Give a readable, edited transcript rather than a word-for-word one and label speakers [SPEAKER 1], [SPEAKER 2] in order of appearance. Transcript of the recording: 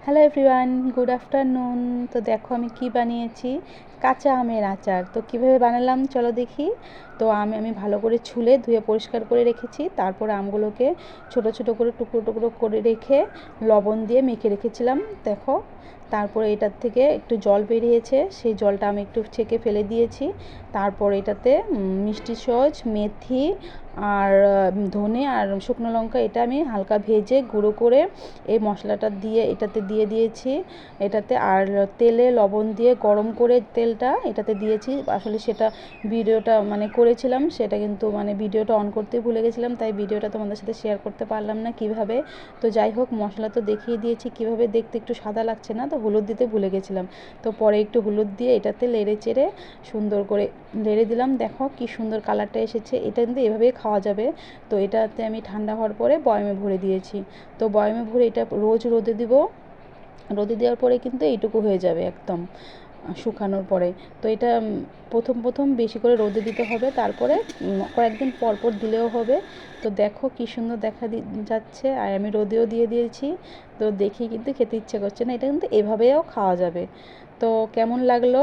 [SPEAKER 1] Hello everyone, good afternoon. তো দেখো আমি কি বানিয়েছি, কাঁচা আমের আচার। তো কিভাবে বানালাম চলো দেখি। তো আমি ভালো করে ছুলে ধুয়ে পরিষ্কার করে রেখেছি। তারপর আমগুলোকে ছোট ছোট করে টুকরো টুকরো করে রেখে লবণ দিয়ে মেখে রেখেছিলাম। দেখো তারপরে এটার থেকে একটু জল বেরিয়েছে, সেই জলটা আমি একটু ছেঁকে ফেলে দিয়েছি। তারপর এটাতে মিষ্টি সস, মেথি আর ধনে আর শুকনো লঙ্কা এটা আমি হালকা ভেজে গুঁড়ো করে এই মশলাটা দিয়ে এটাতে দিয়ে দিয়েছি। এটাতে আর তেলে লবণ দিয়ে গরম করে তেলটা এটাতে দিয়েছি। আসলে সেটা ভিডিওটা করেছিলাম, সেটা কিন্তু ভিডিওটা অন করতে ভুলে গেছিলাম, তাই ভিডিওটা তোমাদের সাথে শেয়ার করতে পারলাম না কিভাবে। তো যাই হোক, মশলা তো দেখিয়ে দিয়েছি কিভাবে। দেখতে একটু সাদা লাগছে না, তো হলুদ দিতে ভুলে গেছিলাম। তো পরে একটু হলুদ দিয়ে এটাতে নেড়ে চেড়ে সুন্দর করে নেড়ে দিলাম। দেখো কি সুন্দর কালারটা এসেছে। এটা কিন্তু এভাবেই খাওয়া যাবে। তো এটাতে আমি ঠান্ডা হওয়ার পরে বয়মে ভরে দিয়েছি। তো বয়মে ভরে এটা রোজ রোদে দিব। রোদে দেওয়ার পরে কিন্তু এইটুকু হয়ে যাবে একদম শুকানোর পরে। তো এটা প্রথম বেশি করে রোদে দিতে হবে, তারপরে কয়েকদিন পর পর দিলেও হবে। তো দেখো কি সুন্দর দেখা যাচ্ছে, আর আমি রোদেও দিয়ে দিয়েছি। তো দেখি কিন্তু খেতে ইচ্ছে করছে না। এটা কিন্তু এভাবেও খাওয়া যাবে। তো কেমন লাগলো?